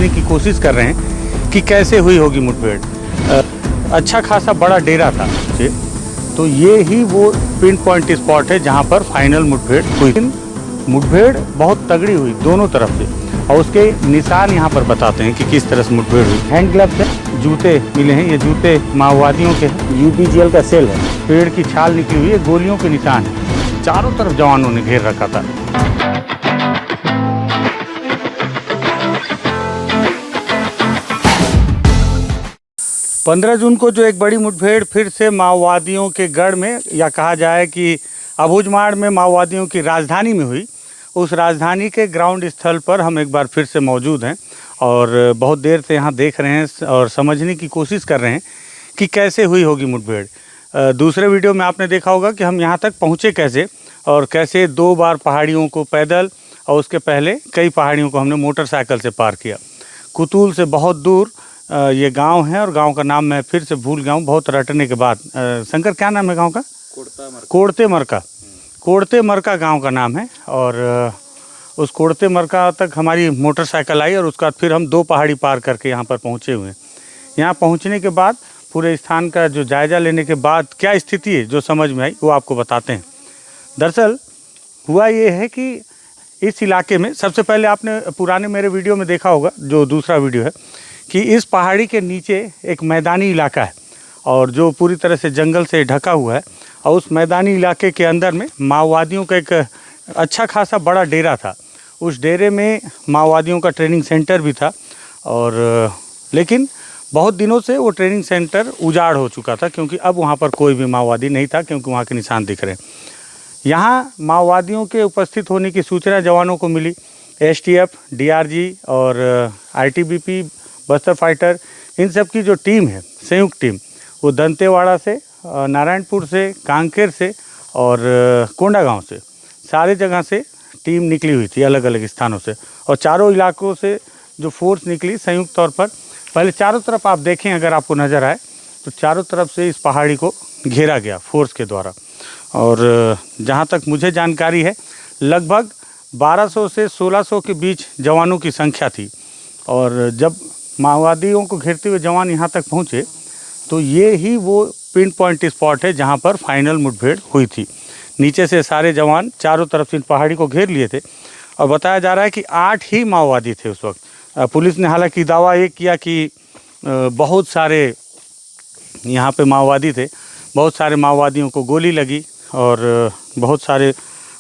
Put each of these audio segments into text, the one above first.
समझने की कोशिश कर रहे हैं कि कैसे हुई होगी मुठभेड़। अच्छा खासा बड़ा डेरा था, तो ये ही वो पिन पॉइंट स्पॉट है जहाँ पर फाइनल मुठभेड़ हुई। मुठभेड़ बहुत तगड़ी हुई दोनों तरफ से, और उसके निशान यहाँ पर बताते हैं कि किस तरह से मुठभेड़ हुई। हैंड ग्लव्स है, जूते मिले हैं, ये जूते माओवादियों के UPGL का सेल है। पेड़ की छाल निकली हुई है, गोलियों के निशान है। चारों तरफ जवानों ने घेर रखा था। 15 जून को जो एक बड़ी मुठभेड़ फिर से माओवादियों के गढ़ में, या कहा जाए कि अबूझमाड़ में माओवादियों की राजधानी में हुई, उस राजधानी के ग्राउंड स्थल पर हम एक बार फिर से मौजूद हैं और बहुत देर से यहाँ देख रहे हैं और समझने की कोशिश कर रहे हैं कि कैसे हुई होगी मुठभेड़। दूसरे वीडियो में आपने देखा होगा कि हम यहाँ तक पहुँचे कैसे, और कैसे 2 बार पहाड़ियों को पैदल और उसके पहले कई पहाड़ियों को हमने मोटरसाइकिल से पार किया। कुतूल से बहुत दूर ये गांव है, और गांव का नाम मैं फिर से भूल गया हूँ बहुत रटने के बाद। शंकर, क्या नाम है गांव का? कोड़ते मरका गांव का नाम है। और उस कोड़ते मरका तक हमारी मोटरसाइकिल आई, और उसके बाद फिर हम 2 पहाड़ी पार करके यहाँ पर पहुँचे हुए हैं। यहाँ पहुँचने के बाद पूरे स्थान का जो जायज़ा लेने के बाद क्या स्थिति है जो समझ में आई वो आपको बताते हैं। दरअसल हुआ ये है कि इस इलाके में, सबसे पहले आपने पुराने मेरे वीडियो में देखा होगा, जो दूसरा वीडियो है, कि इस पहाड़ी के नीचे एक मैदानी इलाका है और जो पूरी तरह से जंगल से ढका हुआ है, और उस मैदानी इलाके के अंदर में माओवादियों का एक अच्छा खासा बड़ा डेरा था। उस डेरे में माओवादियों का ट्रेनिंग सेंटर भी था, और लेकिन बहुत दिनों से वो ट्रेनिंग सेंटर उजाड़ हो चुका था, क्योंकि अब वहाँ पर कोई भी माओवादी नहीं था, क्योंकि वहाँ के निशान दिख रहे हैं। यहाँ माओवादियों के उपस्थित होने की सूचना जवानों को मिली। STF, DRG और ITBP, बस्तर फाइटर, इन सब की जो टीम है, संयुक्त टीम, वो दंतेवाड़ा से, नारायणपुर से, कांकेर से और कोंडागांव से, सारे जगह से टीम निकली हुई थी, अलग अलग स्थानों से, और चारों इलाकों से जो फोर्स निकली संयुक्त तौर पर। पहले चारों तरफ आप देखें, अगर आपको नज़र आए तो चारों तरफ से इस पहाड़ी को घेरा गया फोर्स के द्वारा, और जहाँ तक मुझे जानकारी है लगभग 1200 से 1600 के बीच जवानों की संख्या थी। और जब माओवादियों को घेरते हुए जवान यहाँ तक पहुँचे तो ये ही वो पिन पॉइंट स्पॉट है जहाँ पर फाइनल मुठभेड़ हुई थी। नीचे से सारे जवान चारों तरफ से इन पहाड़ी को घेर लिए थे, और बताया जा रहा है कि 8 ही माओवादी थे उस वक्त। पुलिस ने हालांकि दावा ये किया कि बहुत सारे यहाँ पे माओवादी थे, बहुत सारे माओवादियों को गोली लगी, और बहुत सारे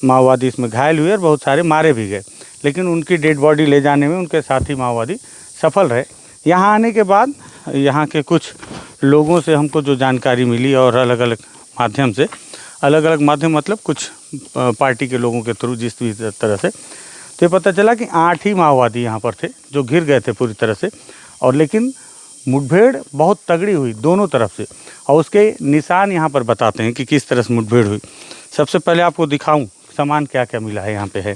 माओवादी इसमें घायल हुए और बहुत सारे मारे भी गए, लेकिन उनकी डेड बॉडी ले जाने में उनके साथी माओवादी सफल रहे। यहाँ आने के बाद यहाँ के कुछ लोगों से हमको जो जानकारी मिली, और अलग अलग माध्यम से, अलग अलग माध्यम मतलब कुछ पार्टी के लोगों के थ्रू, जिस भी तरह से, तो ये पता चला कि 8 ही माओवादी यहाँ पर थे जो घिर गए थे पूरी तरह से। और लेकिन मुठभेड़ बहुत तगड़ी हुई दोनों तरफ से, और उसके निशान यहाँ पर बताते हैं कि किस तरह से मुठभेड़ हुई। सबसे पहले आपको दिखाऊं सामान क्या क्या मिला है यहाँ पे है।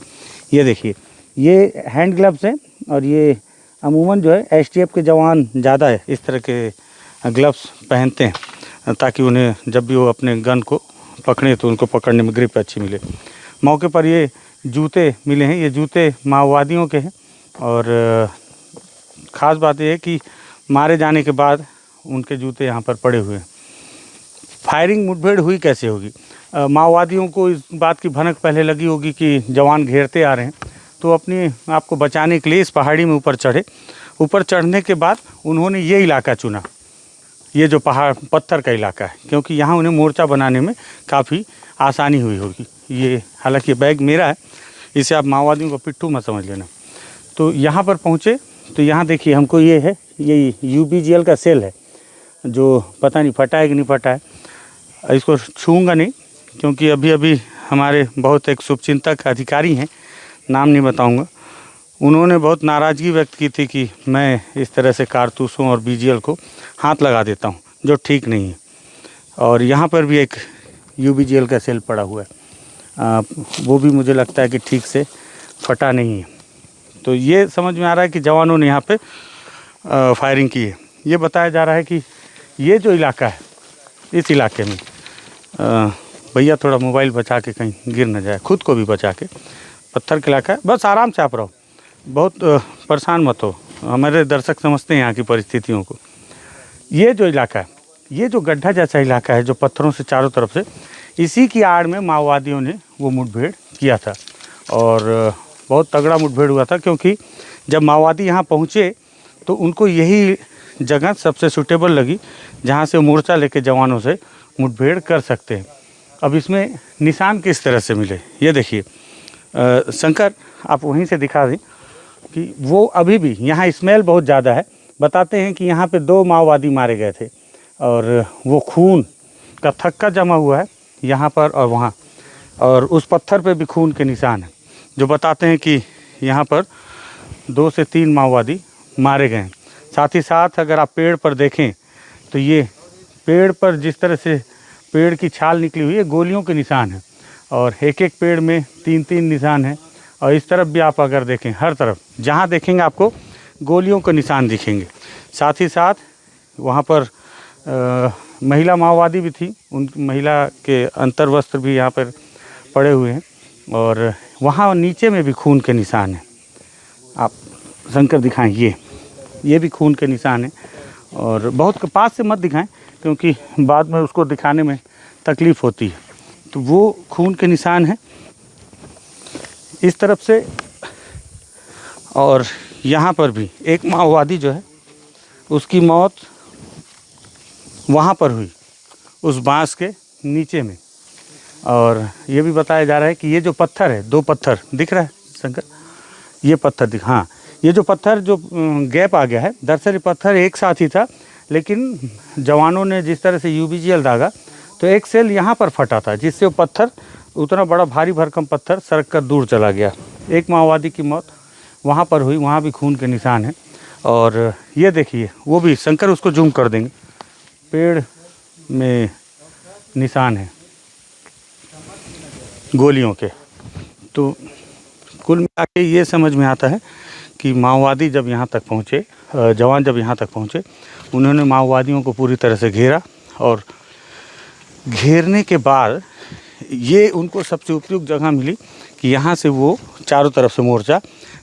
ये देखिए, ये हैंड ग्लव्स हैं, और ये अमूमन जो है STF के जवान ज़्यादा है इस तरह के ग्लव्स पहनते हैं, ताकि उन्हें जब भी वो अपने गन को पकड़े तो उनको पकड़ने में ग्रिप अच्छी मिले। मौके पर ये जूते मिले हैं, ये जूते माओवादियों के हैं, और ख़ास बात यह है कि मारे जाने के बाद उनके जूते यहाँ पर पड़े हुए हैं। फायरिंग मुठभेड़ हुई कैसे होगी? माओवादियों को इस बात की भनक पहले लगी होगी कि जवान घेरते आ रहे हैं, तो अपने आप को बचाने के लिए इस पहाड़ी में ऊपर चढ़े। ऊपर चढ़ने के बाद उन्होंने ये इलाका चुना, ये जो पहाड़ पत्थर का इलाका है, क्योंकि यहाँ उन्हें मोर्चा बनाने में काफ़ी आसानी हुई होगी। ये हालांकि बैग मेरा है, इसे आप माओवादियों को पिट्ठू मत समझ लेना। तो यहाँ पर पहुँचे तो यहाँ देखिए, हमको ये है, ये UPGL का सेल है, जो पता नहीं फटा है कि नहीं फटा है। इसको छूँगा नहीं, क्योंकि अभी अभी हमारे बहुत एक शुभचिंतक अधिकारी हैं, नाम नहीं बताऊंगा, उन्होंने बहुत नाराज़गी व्यक्त की थी कि मैं इस तरह से कारतूसों और BGL को हाथ लगा देता हूं, जो ठीक नहीं है। और यहाँ पर भी एक UPGL का सेल पड़ा हुआ है, वो भी मुझे लगता है कि ठीक से फटा नहीं है। तो ये समझ में आ रहा है कि जवानों ने यहाँ पे फायरिंग की है। ये बताया जा रहा है कि ये जो इलाका है, इस इलाके में भैया थोड़ा मोबाइल बचा के कहीं गिर न जाए, खुद को भी बचा के, पत्थर का इलाका है, बस आराम से आप रहो, बहुत परेशान मत हो। हमारे दर्शक समझते हैं यहाँ की परिस्थितियों को। ये जो इलाका है, ये जो गड्ढा जैसा इलाका है जो पत्थरों से चारों तरफ से, इसी की आड़ में माओवादियों ने वो मुठभेड़ किया था और बहुत तगड़ा मुठभेड़ हुआ था, क्योंकि जब माओवादी यहाँ पहुँचे तो उनको यही जगह सबसे सूटेबल लगी जहाँ से मोर्चा लेके जवानों से मुठभेड़ कर सकते हैं। अब इसमें निशान किस तरह से मिले ये देखिए। शंकर आप वहीं से दिखा दें कि वो अभी भी यहाँ स्मेल बहुत ज़्यादा है। बताते हैं कि यहाँ पे 2 माओवादी मारे गए थे और वो खून का थक्का जमा हुआ है यहाँ पर और वहाँ, और उस पत्थर पे भी खून के निशान हैं जो बताते हैं कि यहाँ पर 2 से 3 माओवादी मारे गए हैं। साथ ही साथ अगर आप पेड़ पर देखें तो ये पेड़ पर जिस तरह से पेड़ की छाल निकली हुई है, गोलियों के निशान हैं और एक एक पेड़ में 3-3 निशान हैं। और इस तरफ भी आप अगर देखें, हर तरफ जहाँ देखेंगे आपको गोलियों के निशान दिखेंगे। साथ ही साथ वहाँ पर महिला माओवादी भी थी, उन महिला के अंतर वस्त्र भी यहाँ पर पड़े हुए हैं और वहाँ नीचे में भी खून के निशान हैं। आप शंकर दिखाएं, ये भी खून के निशान हैं और बहुत पास से मत दिखाएं क्योंकि बाद में उसको दिखाने में तकलीफ़ होती है। तो वो खून के निशान हैं इस तरफ से। और यहाँ पर भी एक माओवादी जो है उसकी मौत वहाँ पर हुई उस बांस के नीचे में। और ये भी बताया जा रहा है कि ये जो पत्थर है, 2 पत्थर दिख रहा है शंकर, ये पत्थर हाँ, ये जो पत्थर जो गैप आ गया है, दरअसल ये पत्थर एक साथ ही था, लेकिन जवानों ने जिस तरह से यूबीजीएल दागा तो एक सेल यहाँ पर फटा था, जिससे वो पत्थर, उतना बड़ा भारी भरकम पत्थर सरक कर दूर चला गया। एक माओवादी की मौत वहाँ पर हुई, वहाँ भी खून के निशान हैं। और ये देखिए वो भी शंकर, उसको जूम कर देंगे, पेड़ में निशान है गोलियों के। तो कुल मिला के ये समझ में आता है कि माओवादी जब यहाँ तक पहुँचे, जवान जब यहाँ तक पहुँचे, उन्होंने माओवादियों को पूरी तरह से घेरा और घेरने के बाद ये उनको सबसे उपयुक्त जगह मिली कि यहाँ से वो चारों तरफ से मोर्चा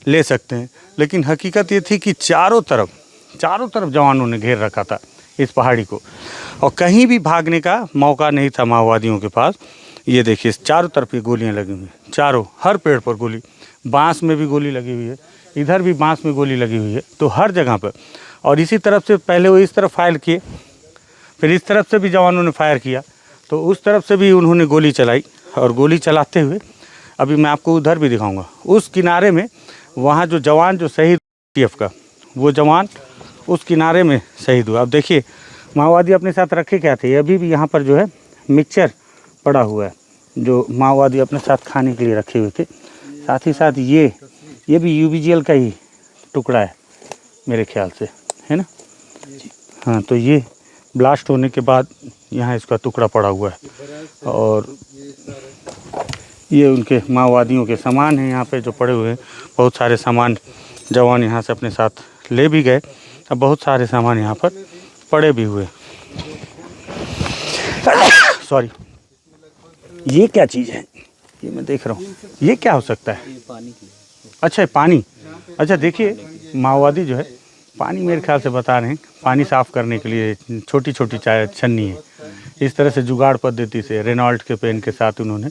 ले सकते हैं। लेकिन हकीकत ये थी कि चारों तरफ जवानों ने घेर रखा था इस पहाड़ी को और कहीं भी भागने का मौका नहीं था माओवादियों के पास। ये देखिए चारों तरफ ये गोलियां लगी हुई हैं, चारों, हर पेड़ पर गोली, बांस में भी गोली लगी हुई है, इधर भी बांस में गोली लगी हुई है, तो हर जगह पर। और इसी तरफ से पहले वो इस तरफ फायर किए, फिर इस तरफ से भी जवानों ने फायर किया, तो उस तरफ से भी उन्होंने गोली चलाई। और गोली चलाते हुए अभी मैं आपको उधर भी दिखाऊंगा, उस किनारे में वहाँ जो जवान जो शहीद टीएफ का, वो जवान उस किनारे में शहीद हुआ। अब देखिए माओवादी अपने साथ रखे क्या थे, अभी भी यहाँ पर जो है मिक्सचर पड़ा हुआ है जो माओवादी अपने साथ खाने के लिए रखे हुए थे। साथ ही साथ ये भी यूबीजीएल का ही टुकड़ा है मेरे ख्याल से, है ना? हाँ, तो ये ब्लास्ट होने के बाद यहाँ इसका टुकड़ा पड़ा हुआ है और ये उनके माओवादियों के सामान हैं यहाँ पे जो पड़े हुए हैं। बहुत सारे सामान जवान यहाँ से अपने साथ ले भी गए, अब बहुत सारे सामान यहाँ पर पड़े भी हुए। सॉरी, ये क्या चीज़ है? ये मैं देख रहा हूँ, ये क्या हो सकता है? अच्छा, पानी। अच्छा देखिए, माओवादी जो है पानी, मेरे ख्याल से बता रहे हैं पानी साफ़ करने के लिए छोटी छोटी चाय छन्नी है, इस तरह से जुगाड़ पद्धति से रेनॉल्ट के पेन के साथ उन्होंने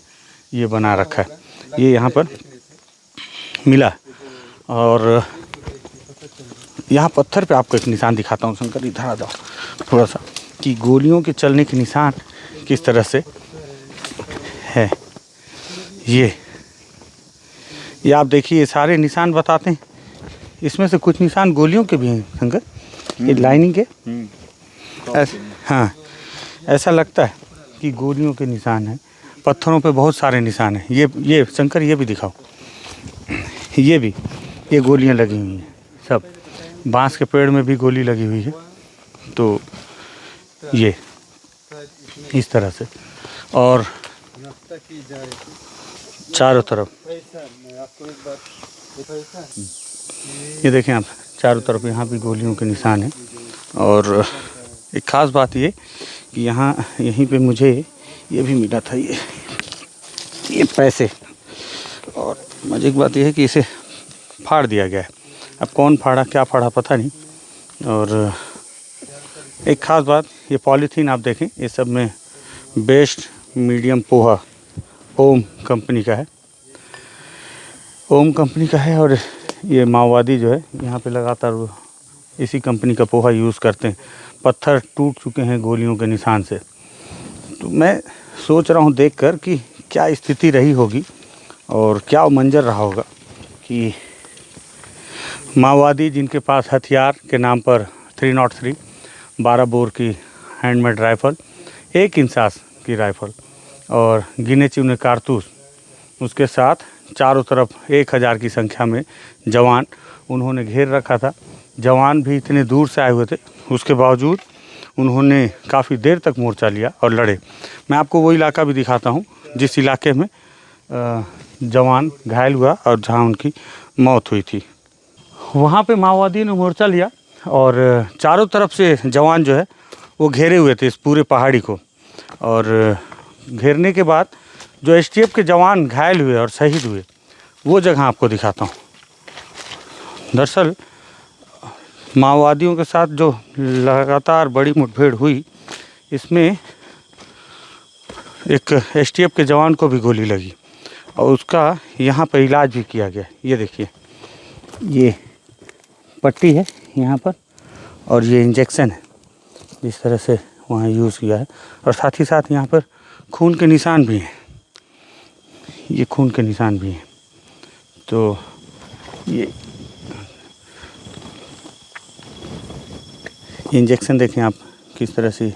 ये बना रखा है। ये यहाँ पर मिला और यहाँ पत्थर पे आपको एक निशान दिखाता हूँ शंकर, इधर आ जाओ थोड़ा सा, कि गोलियों के चलने के निशान किस तरह से है। ये आप देखिए, ये सारे निशान बताते हैं, इसमें से कुछ निशान गोलियों के भी हैं शंकर, ये लाइनिंग के। हाँ, ऐसा लगता है कि गोलियों के निशान हैं, पत्थरों पे बहुत सारे निशान हैं। ये शंकर, ये भी दिखाओ, ये गोलियां लगी हुई हैं, सब बांस के पेड़ में भी गोली लगी हुई है। तो ये इस तरह से, और चारों तरफ ये देखें आप, चारों तरफ यहाँ भी गोलियों के निशान हैं। और एक ख़ास बात ये कि यहाँ यहीं पे मुझे ये भी मिला था, ये पैसे। और मज़े की बात यह है कि इसे फाड़ दिया गया है, अब कौन फाड़ा क्या फाड़ा पता नहीं। और एक ख़ास बात, ये पॉलीथीन आप देखें, ये सब में बेस्ट मीडियम पोहा ओम कंपनी का है, ओम कंपनी का है। और ये माओवादी जो है यहाँ पे लगातार वो इसी कंपनी का पोहा यूज़ करते हैं। पत्थर टूट चुके हैं गोलियों के निशान से। तो मैं सोच रहा हूँ देखकर कि क्या स्थिति रही होगी और क्या मंजर रहा होगा कि माओवादी जिनके पास हथियार के नाम पर 303 12 बोर की हैंडमेड राइफ़ल, 1 इंसास की राइफ़ल और गिने चुने कारतूस, उसके साथ चारों तरफ 1000 की संख्या में जवान उन्होंने घेर रखा था। जवान भी इतने दूर से आए हुए थे, उसके बावजूद उन्होंने काफ़ी देर तक मोर्चा लिया और लड़े। मैं आपको वो इलाका भी दिखाता हूँ जिस इलाके में जवान घायल हुआ और जहाँ उनकी मौत हुई थी। वहाँ पे माओवादी ने मोर्चा लिया और चारों तरफ से जवान जो है वो घेरे हुए थे इस पूरे पहाड़ी को। और घेरने के बाद जो एसटीएफ के जवान घायल हुए और शहीद हुए, वो जगह आपको दिखाता हूँ। दरअसल माओवादियों के साथ जो लगातार बड़ी मुठभेड़ हुई, इसमें एक एसटीएफ के जवान को भी गोली लगी और उसका यहाँ पर इलाज भी किया गया। ये देखिए, ये पट्टी है यहाँ पर और ये इंजेक्शन है जिस तरह से वहाँ यूज़ किया है। और साथ ही साथ यहाँ पर खून के निशान भी हैं, ये खून के निशान भी हैं। तो ये इंजेक्शन देखें आप किस तरह से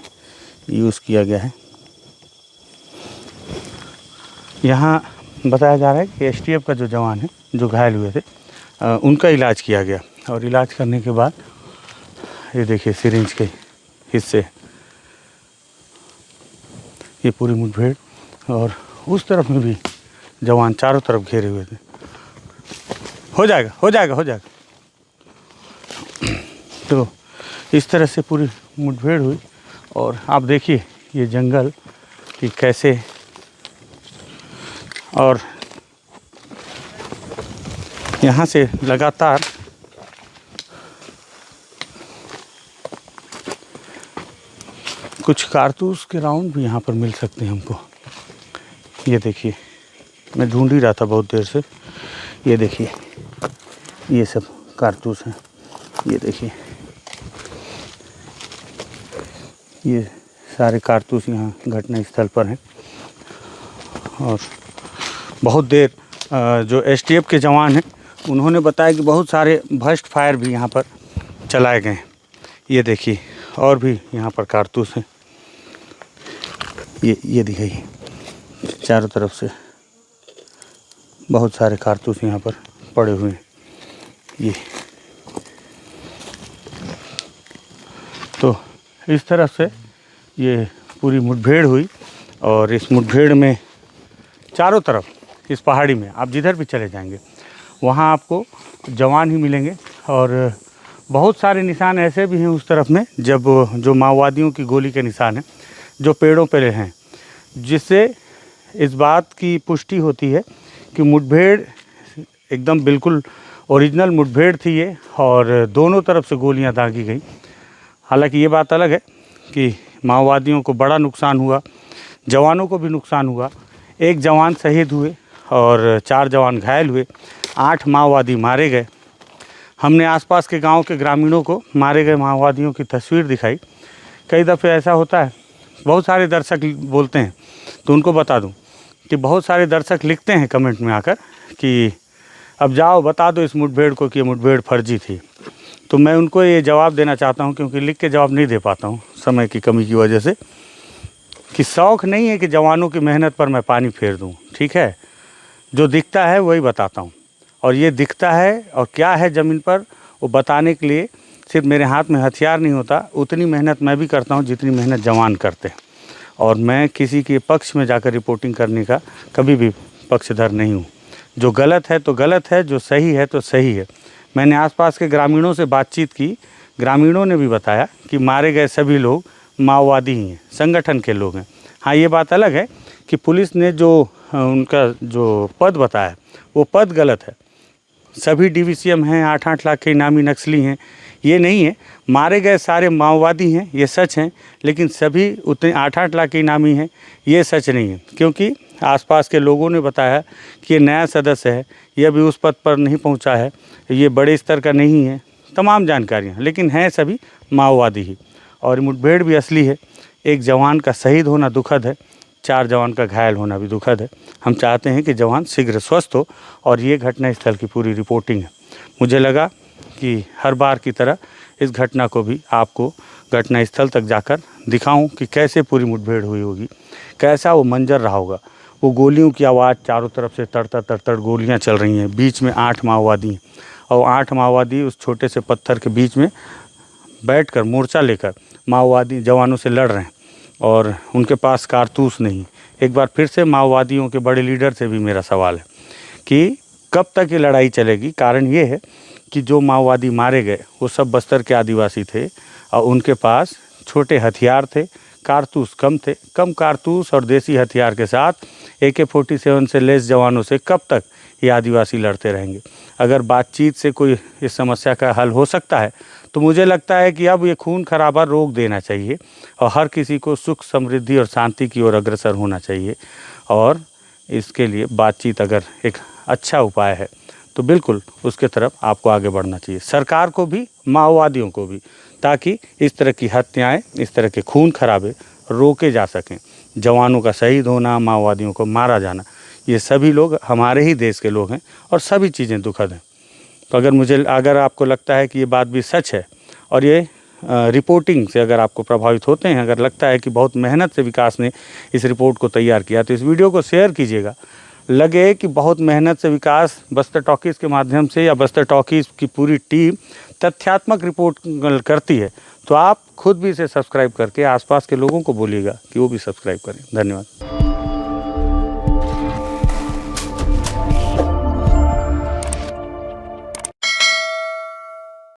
यूज़ किया गया है। यहाँ बताया जा रहा है कि एसटीएफ का जो जवान है जो घायल हुए थे, उनका इलाज किया गया और इलाज करने के बाद ये देखिए सिरिंज के हिस्से, ये पूरी मुठभेड़ और उस तरफ में भी जवान चारों तरफ घेरे हुए थे। हो जाएगा हो जाएगा हो जाएगा। तो इस तरह से पूरी मुठभेड़ हुई और आप देखिए ये जंगल कि कैसे, और यहाँ से लगातार कुछ कारतूस के राउंड भी यहाँ पर मिल सकते हैं हमको। ये देखिए, मैं ढूंढ ही रहा था बहुत देर से। ये देखिए, ये सब कारतूस हैं। ये देखिए, ये सारे कारतूस यहाँ घटना स्थल पर हैं। और बहुत देर जो एसटीएफ के जवान हैं उन्होंने बताया कि बहुत सारे भस्ट फायर भी यहाँ पर चलाए गए हैं। ये देखिए, और भी यहाँ पर कारतूस हैं। ये दिखाइए, चारों तरफ से बहुत सारे कारतूस यहाँ पर पड़े हुए हैं। ये तो इस तरह से ये पूरी मुठभेड़ हुई और इस मुठभेड़ में चारों तरफ इस पहाड़ी में आप जिधर भी चले जाएंगे वहाँ आपको जवान ही मिलेंगे। और बहुत सारे निशान ऐसे भी हैं उस तरफ में जब जो माओवादियों की गोली के निशान हैं जो पेड़ों पर हैं, जिससे इस बात की पुष्टि होती है कि मुठभेड़ एकदम बिल्कुल ओरिजिनल मुठभेड़ थी ये और दोनों तरफ से गोलियां दागी गई। हालांकि ये बात अलग है कि माओवादियों को बड़ा नुकसान हुआ, जवानों को भी नुकसान हुआ। 1 जवान शहीद हुए और 4 जवान घायल हुए, 8 माओवादी मारे गए। हमने आसपास के गांव के ग्रामीणों को मारे गए माओवादियों की तस्वीर दिखाई। कई दफ़े ऐसा होता है, बहुत सारे दर्शक बोलते हैं, तो उनको बता दूं कि बहुत सारे दर्शक लिखते हैं कमेंट में आकर कि अब जाओ बता दो इस मुठभेड़ को कि ये मुठभेड़ फर्जी थी। तो मैं उनको ये जवाब देना चाहता हूं, क्योंकि लिख के जवाब नहीं दे पाता हूं समय की कमी की वजह से, कि शौक़ नहीं है कि जवानों की मेहनत पर मैं पानी फेर दूं। ठीक है, जो दिखता है वही बताता हूं, और ये दिखता है और क्या है ज़मीन पर वो बताने के लिए सिर्फ मेरे हाथ में हथियार नहीं होता, उतनी मेहनत मैं भी करता हूं जितनी मेहनत जवान करते हैं। और मैं किसी के पक्ष में जाकर रिपोर्टिंग करने का कभी भी पक्षधर नहीं हूँ। जो गलत है तो गलत है, जो सही है तो सही है। मैंने आसपास के ग्रामीणों से बातचीत की, ग्रामीणों ने भी बताया कि मारे गए सभी लोग माओवादी ही हैं, संगठन के लोग हैं। हाँ, ये बात अलग है कि पुलिस ने जो उनका जो पद बताया वो पद गलत है। सभी DVCM हैं, 8-8 लाख के इनामी नक्सली हैं, ये नहीं है। मारे गए सारे माओवादी हैं, ये सच हैं, लेकिन सभी उतने 8-8 लाख के इनामी हैं, ये सच नहीं है। क्योंकि आसपास के लोगों ने बताया कि ये नया सदस्य है, ये अभी उस पद पर नहीं पहुंचा है, ये बड़े स्तर का नहीं है, तमाम जानकारियाँ, लेकिन हैं सभी माओवादी ही। और मुठभेड़ भी असली है। एक जवान का शहीद होना दुखद है, 4 जवान का घायल होना भी दुखद है। हम चाहते हैं कि जवान शीघ्र स्वस्थ हो, और ये घटनास्थल की पूरी रिपोर्टिंग है। मुझे लगा कि हर बार की तरह इस घटना को भी आपको घटनास्थल तक जाकर दिखाऊं कि कैसे पूरी मुठभेड़ हुई होगी, कैसा वो मंजर रहा होगा। वो गोलियों की आवाज़, चारों तरफ से तड़ गोलियां चल रही हैं, बीच में 8 माओवादी हैं, और 8 माओवादी उस छोटे से पत्थर के बीच में बैठकर मोर्चा लेकर माओवादी जवानों से लड़ रहे हैं, और उनके पास कारतूस नहीं। एक बार फिर से माओवादियों के बड़े लीडर से भी मेरा सवाल है कि कब तक ये लड़ाई चलेगी। कारण ये है कि जो माओवादी मारे गए वो सब बस्तर के आदिवासी थे, और उनके पास छोटे हथियार थे, कारतूस कम थे। कम कारतूस और देसी हथियार के साथ AK-47 से लेस जवानों से कब तक ये आदिवासी लड़ते रहेंगे। अगर बातचीत से कोई इस समस्या का हल हो सकता है, तो मुझे लगता है कि अब ये खून खराबा रोक देना चाहिए, और हर किसी को सुख, समृद्धि और शांति की ओर अग्रसर होना चाहिए। और इसके लिए बातचीत अगर एक अच्छा उपाय है, तो बिल्कुल उसके तरफ आपको आगे बढ़ना चाहिए, सरकार को भी, माओवादियों को भी, ताकि इस तरह की हत्याएं, इस तरह के खून खराबे रोके जा सकें। जवानों का शहीद होना, माओवादियों को मारा जाना, ये सभी लोग हमारे ही देश के लोग हैं, और सभी चीज़ें दुखद हैं। तो अगर आपको लगता है कि ये बात भी सच है, और ये रिपोर्टिंग से अगर आपको प्रभावित होते हैं, अगर लगता है कि बहुत मेहनत से विकास ने इस रिपोर्ट को तैयार किया, तो इस वीडियो को शेयर कीजिएगा। लगे कि बहुत मेहनत से विकास बस्तर टॉकीज़ के माध्यम से, या बस्तर टॉकीज़ की पूरी टीम तथ्यात्मक रिपोर्ट करती है, तो आप खुद भी इसे सब्सक्राइब करके आसपास के लोगों को बोलिएगा कि वो भी सब्सक्राइब करें। धन्यवाद।